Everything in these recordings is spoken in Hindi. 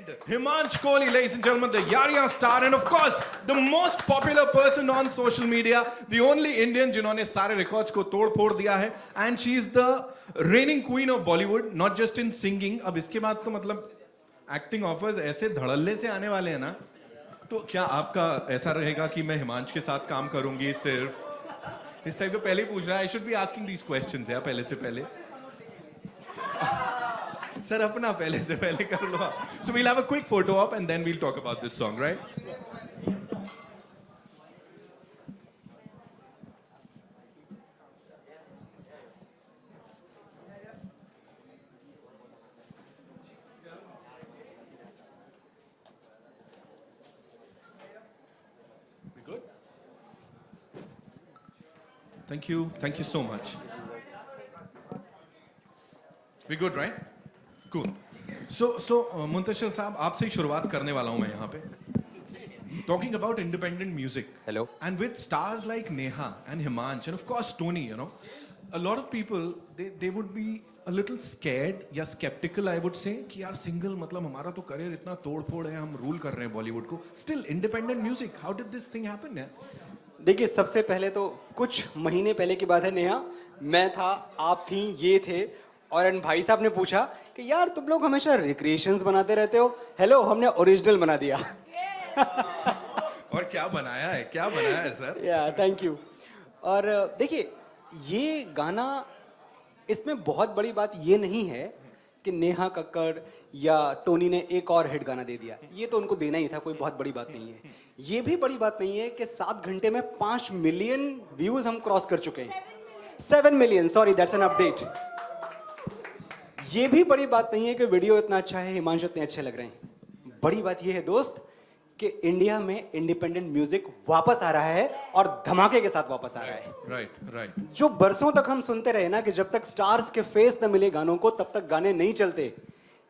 Himansh Kohli, ladies and gentlemen, the Yariyan star, and of course, the most popular person on social media, the only Indian जिन्होंने सारे records को तोड़ फोड़ दिया है, and she is the reigning queen of Bollywood, not just in singing. अब इसके बाद तो मतलब acting offers ऐसे धड़ल्ले से आने वाले हैं ना, तो क्या आपका ऐसा रहेगा कि मैं हिमांश के साथ काम करूंगी सिर्फ इस टाइप का? पहले ही पूछ रहा है. I should be asking these questions यार पहले से पहले. सर अपना पहले से पहले कर लो. So we'll have a quick photo op and then we'll talk about this song, right? We good? Thank you so much. We good, right? Cool. So Muntashir साहब, आपसे ही शुरुआत करने वाला हूं मैं यहाँ पे. Talking about independent music. Hello. And with stars like Neha and Himansh and of course Tony, you know, a lot of people they would be a little scared या skeptical, I would say, कि यार single मतलब हमारा तो career इतना तोड़ फोड़ है, हम rule कर रहे हैं Bollywood को. Still independent music. How did this thing happen? Yeah? देखिए, सबसे पहले तो कुछ महीने पहले की बात है नेहा, मैं था, आप थी, ये थे, और भाई साहब ने पूछा कि यार तुम लोग हमेशा रिक्रिएशंस बनाते रहते हो. हेलो, हमने ओरिजिनल बना दिया. और क्या बनाया है सर? या थैंक यू. और देखिए, ये गाना, इसमें बहुत बड़ी बात ये नहीं है कि नेहा कक्कड़ या टोनी ने एक और हिट गाना दे दिया. ये तो उनको देना ही था, कोई बहुत बड़ी बात नहीं है. ये भी बड़ी बात नहीं है कि 7 घंटे में 5 मिलियन व्यूज हम क्रॉस कर चुके हैं. 7 million, sorry, that's an update. ये भी बड़ी बात नहीं है कि वीडियो इतना अच्छा है, हिमांशु इतने अच्छे लग रहे हैं. बड़ी बात ये है दोस्त कि इंडिया में इंडिपेंडेंट म्यूजिक वापस आ रहा है और धमाके के साथ वापस आ रहा है. राइट. जो बरसों तक हम सुनते रहे ना कि जब तक स्टार्स के फेस न मिले गानों को तब तक गाने नहीं चलते,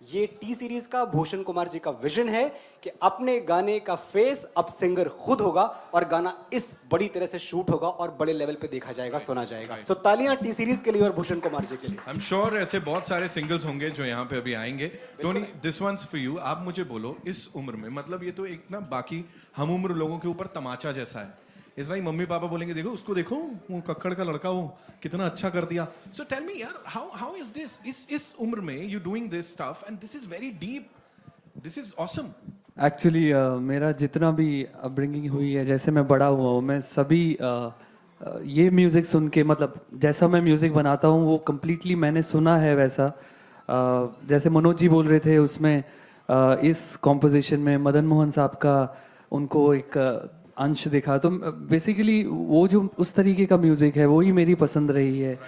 ये टी सीरीज का भूषण कुमार जी का विजन है कि अपने गाने का फेस अब सिंगर खुद होगा और गाना इस बड़ी तरह से शूट होगा और बड़े लेवल पे देखा जाएगा, सुना जाएगा. सो तालियां टी सीरीज के लिए और भूषण कुमार जी के लिए. आई एम श्योर ऐसे बहुत सारे सिंगल्स होंगे जो यहाँ पे अभी आएंगे. Tony, this one's for you. आप मुझे बोलो, इस उम्र में, मतलब ये तो एक ना बाकी हम उम्र लोगों के ऊपर तमाचा जैसा है. इस भाई मम्मी पापा बोलेंगे देखो उसको, देखो वो कक्कड़ का लड़का, वो कितना अच्छा कर दिया. सो टेल मी यार, हाउ इज दिस इस उम्र में you doing this stuff and this is very deep, this is awesome. Actually मेरा जितना भी अपब्रिंगिंग हुई है, जैसे मैं बड़ा हुआ हूँ, मैं सभी ये म्यूज़िक सुन के, मतलब जैसा मैं म्यूज़िक बनाता हूँ वो कम्प्लीटली मैंने सुना है वैसा. जैसे मनोज जी बोल रहे थे उसमें, इस कॉम्पोजिशन में मदन मोहन साहब का उनको एक अंश दिखा. तो बेसिकली वो जो उस तरीके का म्यूज़िक है वो ही मेरी पसंद रही है.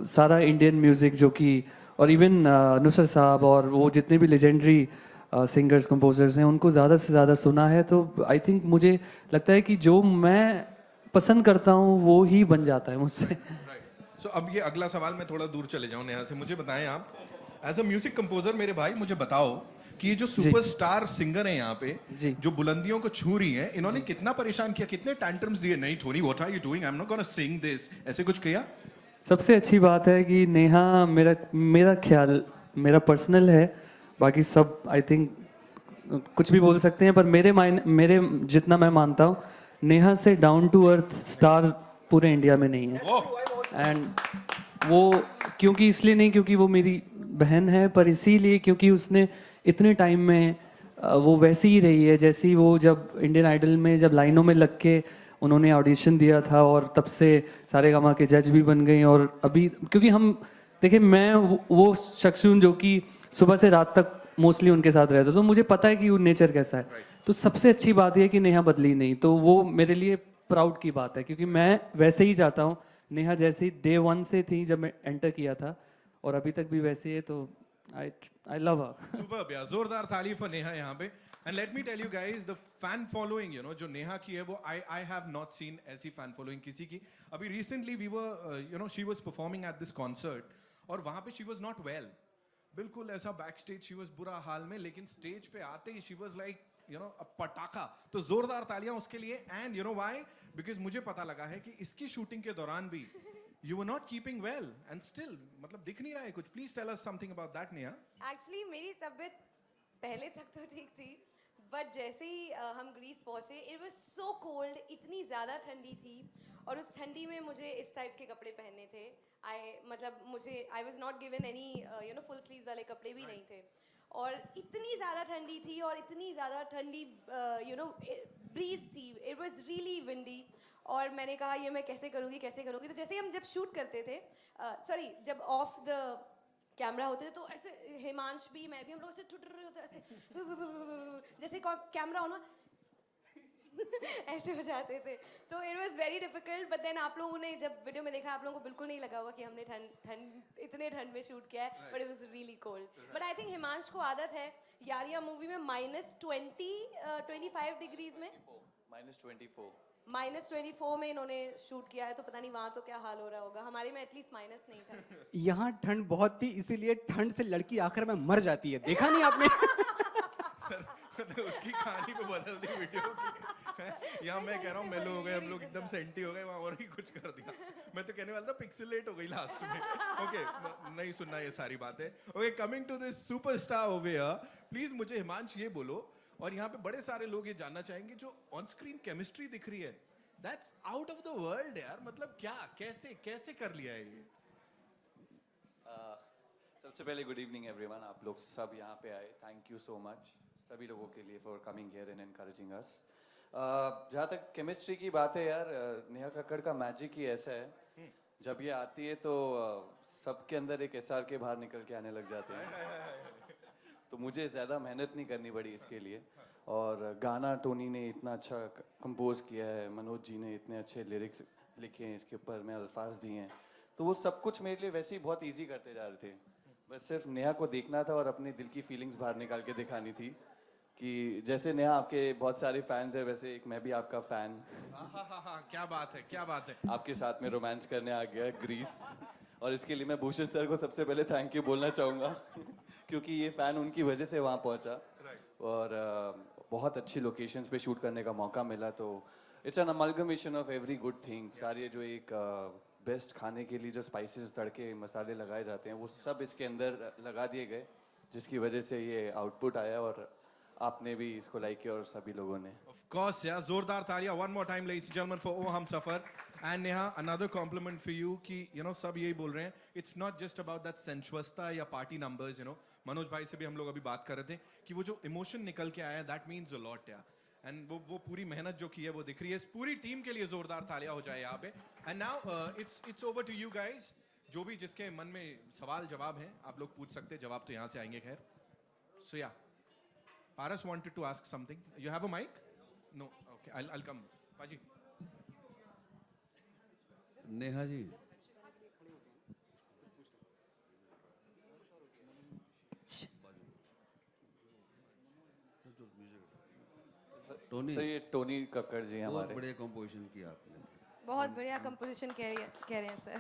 सारा इंडियन म्यूज़िक जो कि, और इवन नुसरत साहब और वो जितने भी लेजेंडरी सिंगर्स कंपोजर्स हैं उनको ज़्यादा से ज़्यादा सुना है. तो आई थिंक मुझे लगता है कि जो मैं पसंद करता हूँ वो ही बन जाता है मुझसे. सो अब ये अगला सवाल, मैं थोड़ा दूर चले जाऊँ नेहा से. मुझे बताएं आप एज अ म्यूजिक कंपोजर, मेरे भाई मुझे बताओ कि ये जो सुपरस्टार सिंगर हैं यहाँ पे जो बुलंदियों को छू रही हैं, इन्होंने कितना परेशान किया, कितने टैंट्रम्स दिए? नहीं Tony, what are you doing, I am not gonna sing this, ऐसे कुछ किया? सबसे अच्छी बात है कि नेहा, मेरा ख्याल मेरा पर्सनल है, बाकी सब आई थिंक कुछ भी बोल सकते हैं, पर मेरे जितना मैं मानता हूँ, नेहा से डाउन टू अर्थ स्टार पूरे इंडिया में नहीं है. एंड वो क्योंकि इसलिए नहीं क्योंकि वो मेरी बहन है, पर इसीलिए क्योंकि उसने इतने टाइम में वो वैसी ही रही है जैसी वो जब इंडियन आइडल में जब लाइनों में लग के उन्होंने ऑडिशन दिया था, और तब से सारेगामा के जज भी बन गई. और अभी क्योंकि हम देखिए, मैं वो शख्स हूँ जो कि सुबह से रात तक मोस्टली उनके साथ रहता, तो मुझे पता है कि वो नेचर कैसा है. तो सबसे अच्छी बात यह कि नेहा बदली नहीं, तो वो मेरे लिए प्राउड की बात है, क्योंकि मैं वैसे ही चाहता हूँ. नेहा जैसी डे 1 से थी जब मैं एंटर किया था, और अभी तक भी वैसे है. तो I love her. Superb, यार, जोरदार ताली for नेहा यहाँ पे. And let me tell you guys, the fan following, you know, जो नेहा की है वो I have not seen ऐसी fan following किसी की. अभी recently we were, you know, she was performing at this concert, और वहाँ पे she was not well. बिल्कुल ऐसा backstage she was बुरा हाल में, लेकिन stage पे आते ही she was like, you know, a पटाखा. तो जोरदार तालियां उसके लिए. And you know why? Because मुझे पता लगा है कि इसकी shooting के दौरान भी you were not keeping well and still मतलब दिख नहीं रहा है कुछ. Please tell us something about that, Neha. Actually मेरी तबीयत पहले तक तो ठीक थी बट जैसे ही हम ग्रीस पहुंचे इट वाज सो कोल्ड, इतनी ज़्यादा ठंडी थी और उस ठंडी में मुझे इस टाइप के कपड़े पहनने थे। मतलब मुझे I was not given any full sleeve वाले कपड़े भी नहीं थे और इतनी ज़्यादा ठंडी थी और इतनी ज़्यादा ठंडी ब्रीज थी, इट वाज रियली विंडी। और मैंने कहा ये मैं कैसे करूँगी। तो जैसे ही हम जब शूट करते थे, सॉरी जब ऑफ द कैमरा होते थे तो ऐसे हिमांश भी मैं भी हम लोग ऐसे टूट रहे होते ऐसे जैसे कैमरा हो ना ऐसे हो जाते थे। तो it was very difficult but then आप लोगों ने जब वीडियो में देखा आप लोगों को बिल्कुल नहीं लगा होगा कि हमने इतने ठंड में शूट किया है but it was really cold. But I think Himansh को आदत है यारिया मूवी में -25 डिग्रीज में -24 में इन्होंने शूट किया है तो पता नहीं वहाँ तो क्या हाल हो रहा होगा, हमारे में एटलीस्ट माइनस नहीं था। यहाँ ठंड बहुत थी इसीलिए ठंड से लड़की आखिर में मर जाती है, देखा नहीं आपने? उसकी कहानी को बदल दी वीडियो की। यहाँ मैं कह रहा हूँ मेलो हो गए हम लोग, एकदम सेंटी हो गए, वहाँ और ही कुछ कर दिया। मैं तो कहने वाला था पिक्सेलेट हो गई लास्ट में। ओके नहीं सुनना ये सारी बातें। Okay coming to this superstar over here, please मुझे हिमांश ये बोलो, और यहाँ पे बड़े सारे लोग ये जानना चाहेंगे जो ऑन स्क्रीन केमिस्ट्री दिख रही है, that's out of the world यार, मतलब क्या कैसे कैसे कर लिया है ये? सबसे पहले गुड इवनिंग एवरीवन, आप लोग सब यहाँ पे आए, थैंक यू सो मच सभी लोगों के लिए for coming here and encouraging अस। जहाँ तक केमिस्ट्री की बात है यार, नेहा कक्कड़ का मैजिक ही ऐसा है, जब ये आती है तो सबके अंदर एक एसआर के बाहर निकल के आने लग जाते हैं। तो मुझे ज़्यादा मेहनत नहीं करनी पड़ी इसके लिए, और गाना टोनी ने इतना अच्छा कंपोज किया है, मनोज जी ने इतने अच्छे लिरिक्स लिखे हैं इसके ऊपर में, अल्फाज दिए हैं, तो वो सब कुछ मेरे लिए वैसे ही बहुत इजी करते जा रहे थे। बस सिर्फ नेहा को देखना था और अपने दिल की फीलिंग्स बाहर निकाल के दिखानी थी कि जैसे नेहा आपके बहुत सारे फैंस हैं वैसे एक मैं भी आपका फ़ैन। क्या बात है क्या बात है। आपके साथ में रोमांस करने आ गया ग्रीस, और इसके लिए मैं भूषण सर को सबसे पहले थैंक यू बोलना चाहूँगा क्योंकि ये फ़ैन उनकी वजह से वहाँ पहुँचा, और बहुत अच्छी लोकेशंस पे शूट करने का मौका मिला। तो it's an amalgamation of every good thing, सारे जो एक बेस्ट खाने के लिए जो स्पाइसेस तड़के मसाले लगाए जाते हैं वो सब इसके अंदर लगा दिए गए, जिसकी वजह से ये आउटपुट आया, और आपने भी इसको लाइक किया और सभी लोगों ने। Of course, yeah. जोरदार तालियां one more time, ladies and gentlemen, for O हम सफर. And Neha, another compliment for you कि सब यही बोल रहे हैं. It's not just about that sensuosity या party numbers, मनोज भाई से भी हम लोग अभी बात कर रहे थे कि वो जो emotion निकल के आया, that means a lot, yeah. And वो पूरी मेहनत जो की है वो दिख रही है. इस पूरी टीम के लिए जोरदार तालियां हो जाए यहाँ पे. And now it's over to you guys. जो भी जिसके मन में सवाल जवाब हैं, आप लोग पूछ सकते हैं. जवाब तो यहाँ से आएंगे खैर. So yeah. Paras wanted to ask something. You have a mic? No. Okay, I'll come. Paji. Neha ji, Tony, sir ये टोनी कक्कड़ जी हैं बहुत हमारे। बढ़िया कंपोजिशन किया आपने, बहुत बढ़िया कंपोजिशन कह रहे हैं सर।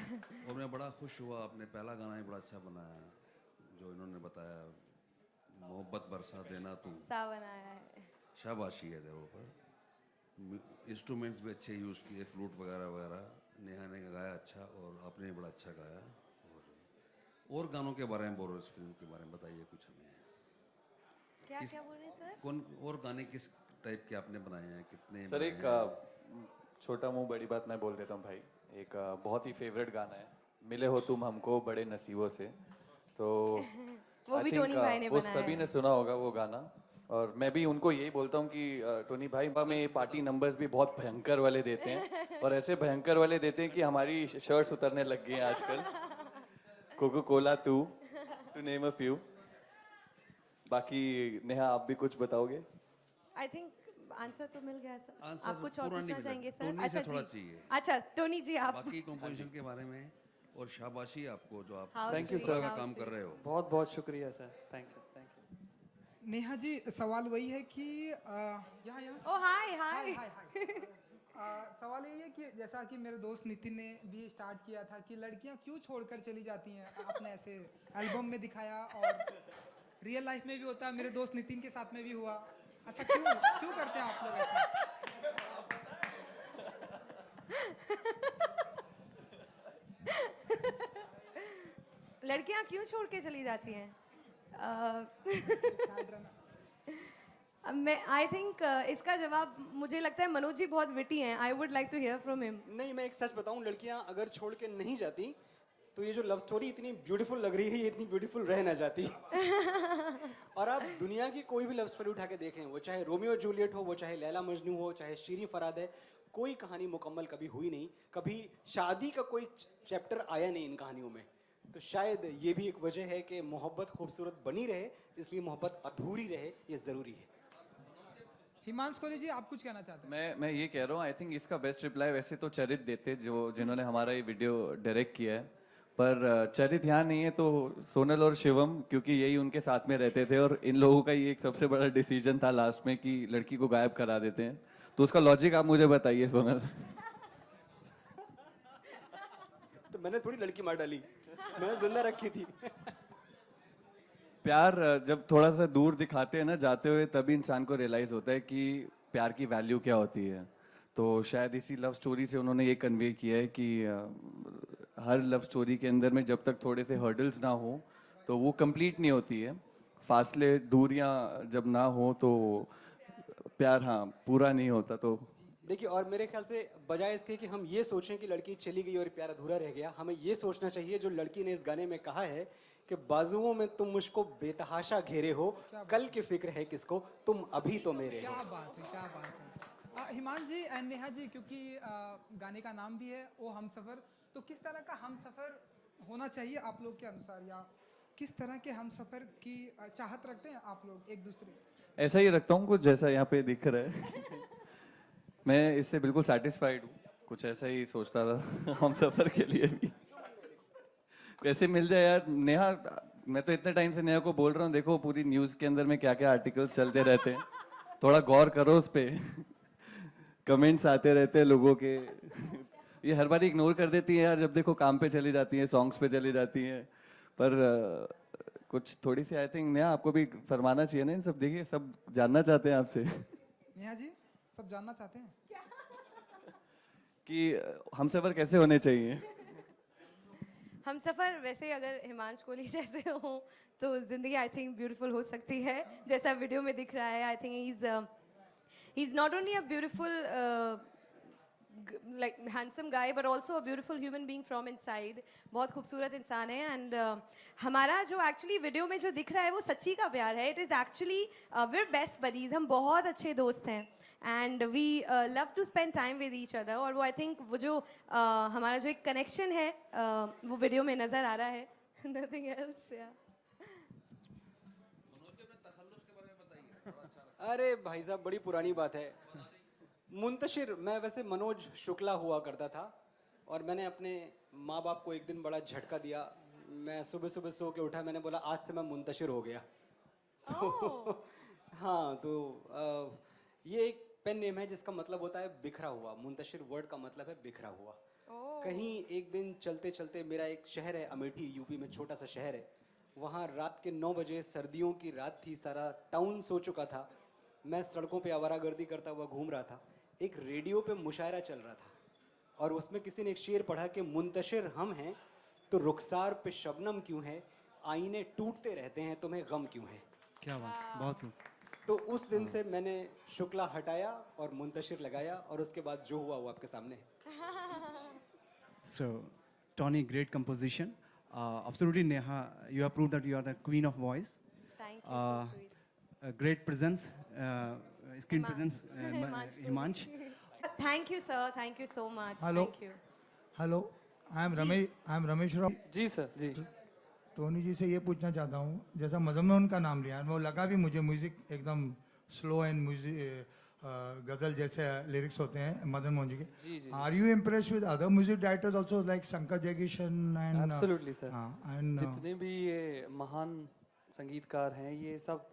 और मैं बड़ा खुश हुआ, आपने पहला गाना ही बड़ा अच्छा बनाया, जो इन्होंने बताया, मोहब्बत बरसा देना तू, सावन आया है। शाबाशी है तेरे ऊपर। इंस्ट्रूमेंट्स भी अच्छे यूज़ किए, फ्लूट वगैरह वगैरह, नेहा ने गाया अच्छा और आपने बड़ा अच्छा गाया। और गानों के बारे में बोलो, इस फिल्म के बारे में बताइए कुछ हमें। क्या क्या बोल रहे हैं सर? कौन और गाने किस टाइप के आपने बनाए हैं, कितने सर एक बनाए हैं? छोटा मुंह बड़ी बात मैं बोल देता हूँ भाई, एक बहुत ही फेवरेट गाना है, मिले हो तुम हमको बड़े नसीबों से, तो वो I भी think, टोनी भाई ने वो बनाया सभी है। ने सुना होगा वो गाना, और मैं भी उनको यही बोलता हूँ कि टोनी भाई हमें ये पार्टी नंबर्स भी बहुत भयंकर वाले देते हैं, और ऐसे भयंकर वाले देते हैं कि हमारी शर्ट्स उतरने लग गई हैं आजकल। Coca Cola to name a few. बाकी नेहा आप भी कुछ बताओगे? आई थिंक आंसर तो मिल गया सर। आंसर आप कुछ और पूरा नहीं पूछना मिला। चाहेंगे सर? टोनी से अच्छा थोड़ा जी। चाहिए। अच्छा टोनी जी आप। बाकी कंपोजिशन के बारे में, और शाबाशी आपको जो आप How Thank you, sweet, sir. how काम sweet. कर रहे हो। बहुत बहुत शुक्रिया sir, thank you. Neha ji, सवाल वही है कि यहाँ यहाँ ओ हाय हाय। हाय हाय सवाल यही है कि जैसा कि मेरे दोस्त नितिन ने भी स्टार्ट किया था कि लड़कियाँ क्यों छोड़कर चली जाती हैं, आपने ऐसे एल्बम में दिखाया और रियल लाइफ में भी होता है, मेरे दोस्त नितिन के साथ में भी हुआ, ऐसा क्यों क्यों करते हैं आप लोग ऐसा? लड़कियां क्यों छोड़ के चली जाती हैं? मैं आई थिंक इसका जवाब मुझे लगता है मनोज जी बहुत विटी हैं. I would like to hear from him. नहीं, मैं एक सच बताऊं, लड़कियां अगर छोड़ के नहीं जाती तो ये जो लव स्टोरी इतनी ब्यूटीफुल लग रही है, ये इतनी ब्यूटीफुल रह ना जाती. और आप दुनिया की कोई भी लव स्टोरी उठा के देखें, वो चाहे रोमियो जूलियट हो, वो चाहे लैला मजनू हो, चाहे शीरी फराद है, कोई कहानी मुकम्मल कभी हुई नहीं. कभी शादी का कोई चैप्टर आया नहीं इन कहानियों में. तो शायद ये भी एक वजह है कि मोहब्बत खूबसूरत बनी रहे, इसलिए मोहब्बत अधूरी रहे, ये ज़रूरी है. हिमांशु कोहली जी, आप कुछ कहना चाहते हैं? मैं ये कह रहा हूँ, आई थिंक इसका बेस्ट रिप्लाई वैसे तो चरित देते, जिन्होंने हमारा ये वीडियो डायरेक्ट किया है. पर चरित यहाँ नहीं है तो सोनल और शिवम, क्योंकि यही उनके साथ में रहते थे और इन लोगों का ये एक सबसे बड़ा डिसीजन था लास्ट में कि लड़की को गायब करा देते हैं. तो उसका लॉजिक आप मुझे बताइए सोनल. तो मैंने थोड़ी लड़की मार डाली, मैंने जिंदा रखी थी. प्यार जब थोड़ा सा दूर दिखाते हैं ना जाते हुए, तभी इंसान को रियलाइज होता है कि प्यार की वैल्यू क्या होती है. तो शायद इसी लव स्टोरी से उन्होंने ये कन्वे किया है कि हर लव स्टोरी के अंदर में जब तक थोड़े से हर्डल्स ना हो तो वो कंप्लीट नहीं होती है. फासले दूरियां जब ना हो तो प्यार हाँ पूरा नहीं होता. तो देखिए, और मेरे ख्याल से बजाय इसके कि हम ये सोचें कि लड़की चली गई और प्यार अधूरा रह गया, हमें ये सोचना चाहिए जो लड़की ने इस गाने में कहा है कि बाजुओं में तुम मुझको बेतहाशा घेरे हो, कल की फिक्र है किसको, तुम अभी तो मेरे हो. क्या बात है, क्या बात है. हिमांशु जी एंड नेहा जी, क्योंकि गाने का नाम भी है ओ हम सफ़र, तो किस तरह का हम सफ़र होना चाहिए आप लोग के अनुसार, या किस तरह के हम सफ़र की चाहत रखते हैं आप लोग एक दूसरे? ऐसा ही रखता हूँ कुछ जैसा यहाँ पे दिख रहा है. मैं इससे बिल्कुल सेटिस्फाइड हूँ. कुछ ऐसा ही सोचता था हम सफर के लिए भी. कैसे मिल जाए यार नेहा. मैं तो इतने टाइम से नेहा को बोल रहा हूँ, देखो पूरी न्यूज के अंदर में क्या क्या आर्टिकल्स चलते रहते हैं, थोड़ा गौर करो उस पे. कमेंट्स आते रहते हैं लोगों के. ये हर बार इग्नोर कर देती है यार, जब देखो काम पे चली जाती है, सॉन्ग्स पे चली जाती है. पर कुछ थोड़ी सी आई थिंक नेहा आपको भी फरमाना चाहिए ना इन सब. देखिए सब जानना चाहते हैं आपसे नेहा जी, सब जानना चाहते हैं कि हम सफर कैसे होने चाहिए. हम सफ़र वैसे अगर हिमांशु कोहली जैसे हो तो ज़िंदगी आई थिंक ब्यूटीफुल हो सकती है, जैसा वीडियो में दिख रहा है. I think he is not only a beautiful like handsome guy but also a beautiful human being from inside. बहुत खूबसूरत इंसान है. एंड हमारा जो एक्चुअली वीडियो में जो दिख रहा है वो सच्ची का प्यार है. It is actually we're best buddies, हम बहुत अच्छे दोस्त हैं and we love to spend time with each other. और वो आई थिंक वो जो हमारा जो एक कनेक्शन है वो वीडियो में नज़र आ रहा है. Nothing else. अरे भाई साहब, बड़ी पुरानी बात है. मुंतशिर, मैं वैसे मनोज शुक्ला हुआ करता था और मैंने अपने माँ बाप को एक दिन बड़ा झटका दिया. मैं सुबह सुबह सो के उठा, मैंने बोला आज से मैं मुंतशिर हो गया. तो हाँ, तो ये एक पेन नेम है जिसका मतलब होता है बिखरा हुआ. मुंतशिर वर्ड का मतलब है बिखरा हुआ. कहीं एक दिन चलते चलते, मेरा एक शहर है अमेठी, यूपी में छोटा सा शहर है, वहाँ रात के 9 बजे, सर्दियों की रात थी, सारा टाउन सो चुका था. मैं सड़कों पे आवारागर्दी करता हुआ घूम रहा था. एक रेडियो पे मुशायरा चल रहा था और उसमें किसी ने एक शेर पढ़ा कि मुंतशिर हम हैं तो रुखसार पे शबनम क्यों है, आईने टूटते रहते हैं तुम्हें गम क्यों है. क्या बात, बहुत खूब. तो उस दिन से मैंने शुक्ला हटाया और मुंतशिर लगाया और उसके बाद जो हुआ वो आपके सामने है. So, Tony, great composition. Absolutely, Neha, you have proved that you are the queen of voice. Thank you, so sweet. A great presence, screen presence, Himansh. Himansh. Thank you, sir. Thank you so much. Hello. Thank you. Hello, I am Ramesh Rao. जी सर जी. टोनी जी से ये पूछना चाहता हूँ, जैसा मदन मोहन का नाम लिया, वो लगा भी मुझे म्यूजिक एकदम स्लो एंड म्यूजिक गजल जैसे लिरिक्स होते हैं मदन मोहन जी के. जी जी. Are you impressed with other music directors also like Shankar Jaikishan and? Absolutely sir. And जितने भी ये महान संगीतकार हैं, ये सब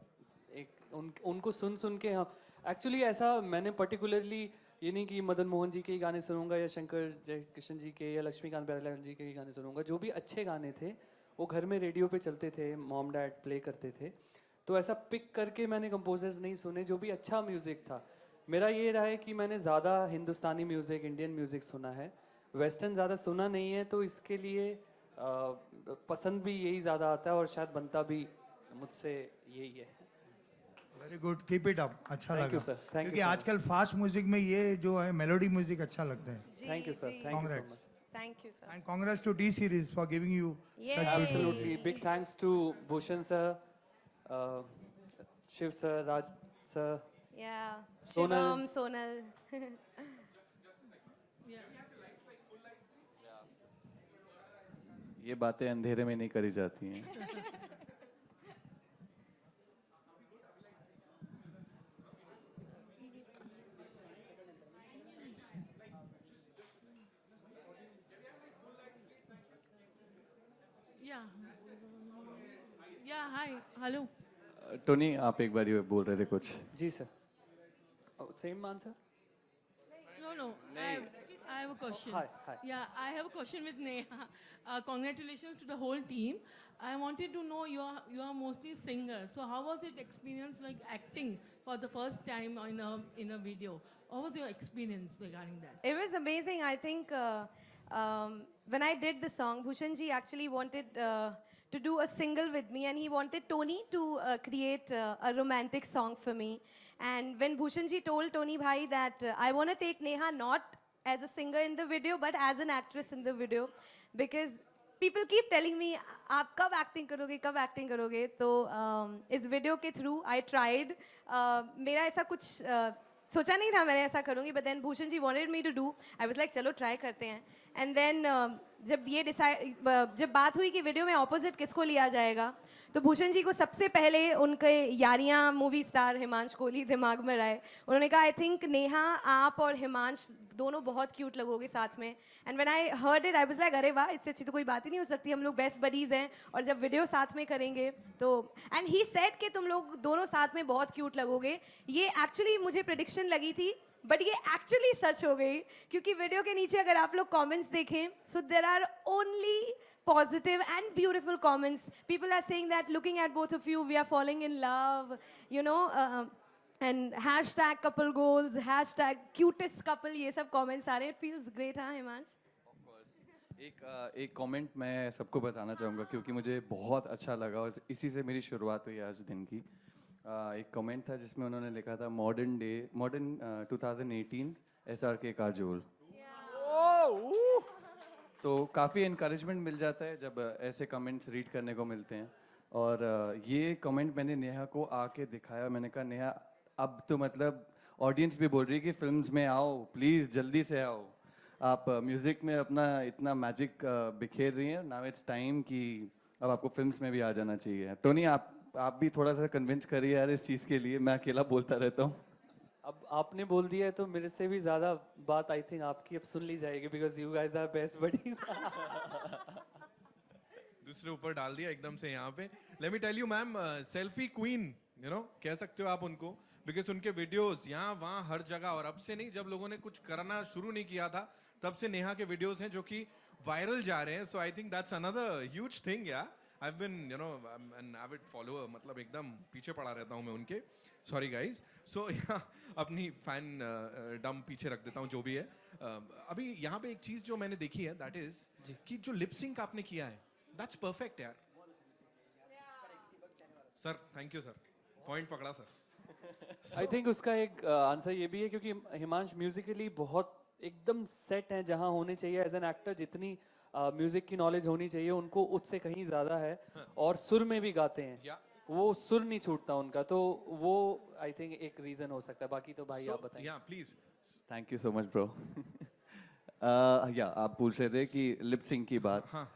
एक उनको सुन सुन के हम एक्चुअली ऐसा, मैंने पर्टिकुलरली ये नहीं कि मदन मोहन जी के ही गाने सुनूंगा या शंकर जयकिशन जी के या लक्ष्मीकांत प्यारेलाल जी के ही गाने सुनूंगा. जो भी अच्छे गाने थे वो घर में रेडियो पे चलते थे, मॉम डैड प्ले करते थे, तो ऐसा पिक करके मैंने कंपोजर्स नहीं सुने. जो भी अच्छा म्यूज़िक था, मेरा ये रहा है कि मैंने ज़्यादा हिंदुस्तानी म्यूज़िक, इंडियन म्यूज़िक सुना है, वेस्टर्न ज़्यादा सुना नहीं है. तो इसके लिए पसंद भी यही ज़्यादा आता है और शायद बनता भी मुझसे यही है. Very good, keep it up, अच्छा Thank लगा। you, sir. Thank you क्योंकि so much. आजकल फास्ट म्यूजिक में ये जो है मेलोडी म्यूजिक अच्छा लगता है। Thank you, sir. Ji, Thank you so Congrats. much. Thank you, sir. And congrats to D series for giving you Yay. such good Absolutely. Big thanks to Bhushan sir, uh, Shiv sir, Raj sir. Yeah. Sonal. Shivam, Sonal. ये बातें अंधेरे में नहीं करी जाती हैं। Yeah. Yeah, hi. Hello. Tony आप एक बार ये बोल रहे थे कुछ। जी sir. Oh, same answer? No. I have a question. Hi, hi. Yeah, I have a question with Neha. Congratulations to the whole team. I wanted to know you are mostly singers. So how was it experience like acting for the first time in a video? What was your experience regarding that? It was amazing. I think when I did the song, Bhushan ji actually wanted to do a single with me, and he wanted Tony to create a romantic song for me. And when Bhushan ji told Tony Bhai that I want to take Neha not as a singer in the video, but as an actress in the video, because people keep telling me, आप कब acting करोगे, कब acting करोगे? तो इस video के through I tried. मेरा ऐसा कुछ सोचा नहीं था मैं ऐसा करूँगी, but then Bhushan ji wanted me to do. I was like, चलो try करते हैं. And then जब बात हुई कि वीडियो में ऑपोजिट किसको लिया जाएगा, तो भूषण जी को सबसे पहले उनके यारियां मूवी स्टार हिमांश कोहली दिमाग में आए। उन्होंने कहा आई थिंक नेहा आप और हिमांश दोनों बहुत क्यूट लगोगे साथ में। And when I heard it I was like अरे वाह, इससे अच्छी तो कोई बात ही नहीं हो सकती, हम लोग बेस्ट बडीज हैं और जब वीडियो साथ में करेंगे तो एंड ही सेड कि तुम लोग दोनों साथ में बहुत क्यूट लगोगे। ये एक्चुअली मुझे प्रेडिक्शन लगी थी, बट ये एक्चुअली सच हो गई, क्योंकि वीडियो के नीचे अगर आप लोग कमेंट्स देखें, so there are only positive and beautiful comments. People are saying that looking at both of you, we are falling in love, you know, and hashtag couple goals, hashtag cutest couple, ये सब comments आ रहे हैं. It feels great, हाँ हिमांश? एक कमेंट मैं सबको बताना चाहूँगा क्योंकि मुझे बहुत अच्छा लगा और इसी से मेरी शुरुआत हुई आज दिन की। एक कमेंट था जिसमें उन्होंने लिखा था मॉडर्न 2018 SRK काजोल। तो काफ़ी इनकरेजमेंट मिल जाता है जब ऐसे कमेंट्स रीड करने को मिलते हैं। और ये कमेंट मैंने नेहा को आके दिखाया, मैंने कहा नेहा अब तो मतलब ऑडियंस भी बोल रही है कि फिल्म्स में आओ, प्लीज़ जल्दी से आओ, आप म्यूज़िक में अपना इतना मैजिक बिखेर रही हैं, नाउ इट्स टाइम कि अब आपको फिल्म्स में भी आ जाना चाहिए। टोनी आप भी थोड़ा सा कन्विंस करिए यार इस चीज़ के लिए, मैं अकेला बोलता रहता हूँ। अब आपने बोल दिया है तो मेरे से भी ज़्यादा बात आई थिंक आपकी अब सुन ली जाएगी, because you guys are best buddies. दूसरे ऊपर डाल दिया एकदम से यहाँ पे। Let me tell you ma'am, selfie queen you know कह सकते हो आप उनको, बिकॉज उनके वीडियोस यहाँ वहाँ हर जगह, और अब से नहीं, जब लोगों ने कुछ करना शुरू नहीं किया था तब से नेहा के वीडियोस हैं जो कि वायरल जा रहे हैं। So I think that's another huge thing. Yeah I have been you know an avid follower, मतलब एकदम पीछे पड़ा रहता हूँ मैं उनके। Sorry guys. सो अपनी फैन डम पीछे रख देता हूँ जो भी है। अभी यहाँ पे एक चीज जो मैंने देखी है दैट इज कि जो लिपसिंक आपने किया है दैट्स परफेक्ट यार। Sir thank you sir, point पकड़ा सर। आई थिंक उसका एक आंसर ये भी है क्योंकि हिमांश म्यूजिकली बहुत एकदम सेट है जहाँ होने चाहिए। एज एन एक्टर जितनी म्यूजिक की नॉलेज होनी चाहिए उनको उससे कहीं ज़्यादा है, और सुर में भी गाते हैं, वो सुर नहीं छूटता उनका, तो वो आई थिंक एक रीज़न हो सकता है। बाकी तो भाई आप बताइए। Please. Thank you so much bro. या आप पूछ रहे थे कि लिप सिंक की बात। हाँ।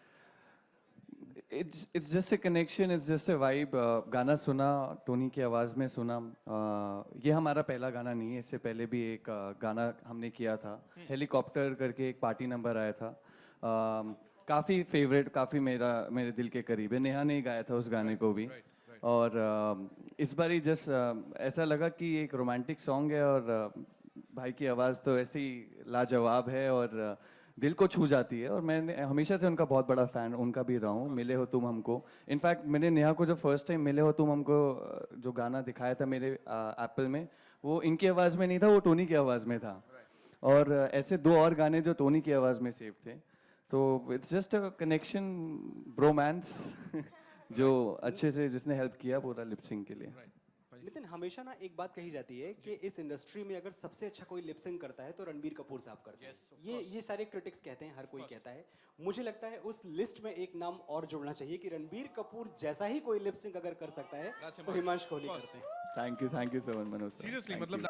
It's just a connection, it's just a vibe. गाना सुना, टोनी की आवाज़ में सुना। ये हमारा पहला गाना नहीं है, इससे पहले भी एक गाना हमने किया था, हेलीकॉप्टर करके एक पार्टी नंबर आया था। काफ़ी फेवरेट, काफ़ी मेरे दिल के करीब है। नेहा ने ही गाया था उस गाने को भी। और इस बार ही जस्ट ऐसा लगा कि एक रोमांटिक सॉन्ग है और भाई की आवाज़ तो ऐसी लाजवाब है और दिल को छू जाती है। और मैंने हमेशा से उनका बहुत बड़ा फ़ैन उनका भी रहा हूँ। मिले हो तुम हमको, इनफैक्ट मैंने नेहा को जो फर्स्ट टाइम मिले हो तुम हमको जो गाना दिखाया था मेरे एप्पल में, वो इनकी आवाज़ में नहीं था, वो टोनी की आवाज़ में था। और ऐसे 2 और गाने जो टोनी की आवाज़ में सेव थे। तो it's just a connection, bromance जो अच्छे से जिसने हेल्प किया पूरा लिपसिंग के लिए। नितिन, हमेशा ना एक बात कही जाती है कि इस इंडस्ट्री में अगर सबसे अच्छा कोई लिपसिंग करता है तो रणबीर कपूर साहब करते हैं। ये सारे क्रिटिक्स कहते हैं, हर कोई कहता है। मुझे लगता है उस लिस्ट में एक नाम और जोड़ना चाहिए कि रणबीर कपूर जैसा ही कोई लिपसिंग अगर कर सकता है तो हिमांशु कोहली करते हैं। Thank you so much Manoj. Seriously मतलब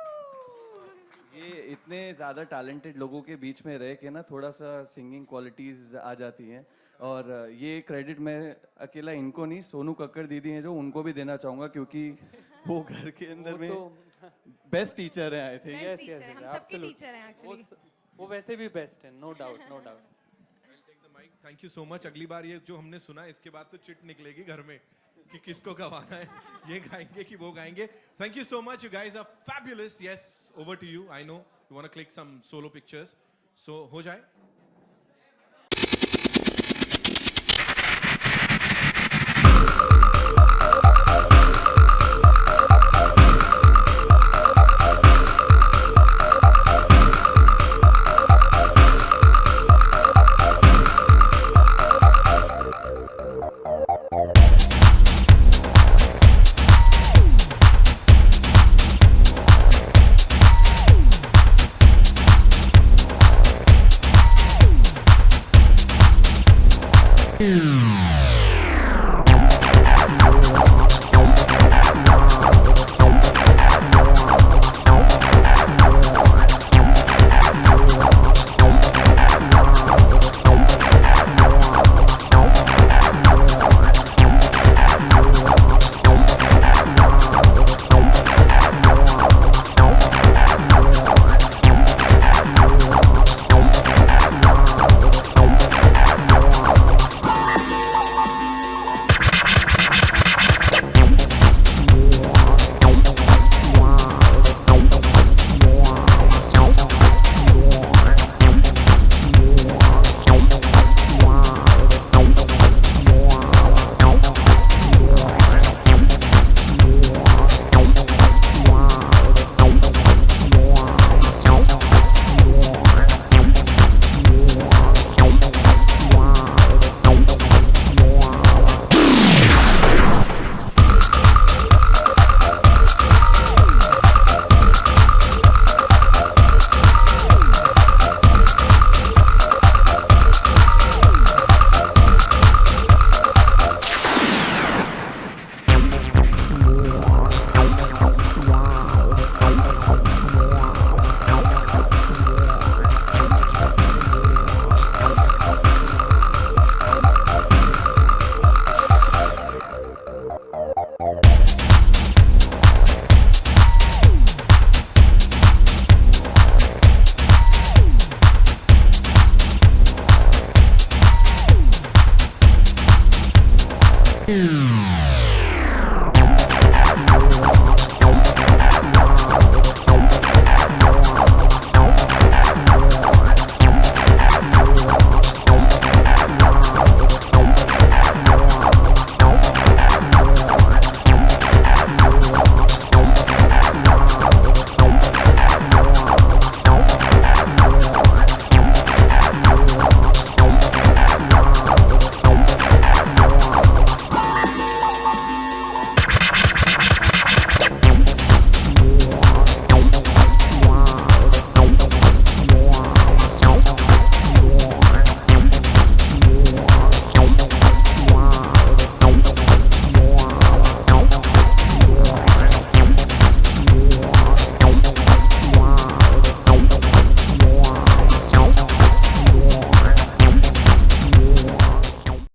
ये इतने ज़्यादा टैलेंटेड लोगों के बीच में रह के ना थोड़ा सा सिंगिंग क्वालिटीज़ आ जाती हैं, और ये क्रेडिट मैं अकेला इनको नहीं, सोनू कक्कड़ दीदी हैं जो, उनको भी देना चाहूँगा, क्योंकि वो घर के अंदर में बेस्ट टीचर हैं आई थिंक। Best teacher है, हम सबके टीचर हैं एक्चुअली। वो वैसे भी बेस्ट है, no doubt, no doubt. Thank you so much. अगली बार ये जो हमने सुना इसके बाद तो चिट निकलेगी घर में कि किसको गवाना है, ये गाएंगे कि वो गाएंगे। Thank you so much, you guys are fabulous. Yes, over to you. I know you want to click some solo pictures, so हो जाए।